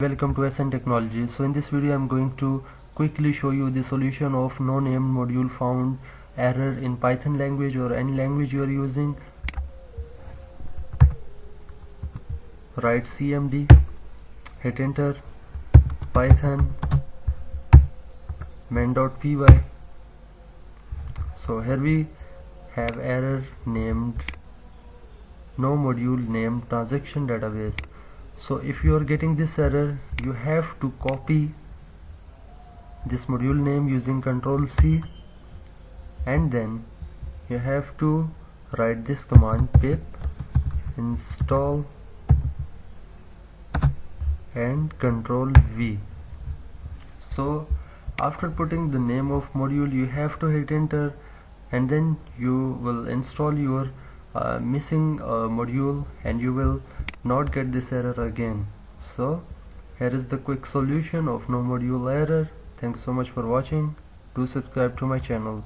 Welcome to SN Technology. So in this video I'm going to quickly show you the solution of no named module found error in Python language or any language you are using. Write cmd, hit enter, python main.py. So here we have error named no module named transaction database. So if you are getting this error, you have to copy this module name using Ctrl+C, and then you have to write this command pip install and Ctrl+V. So after putting the name of module, you have to hit enter, and then you will install your missing module and you will not get this error again. So here is the quick solution of no module error. Thanks so much for watching. Do subscribe to my channel.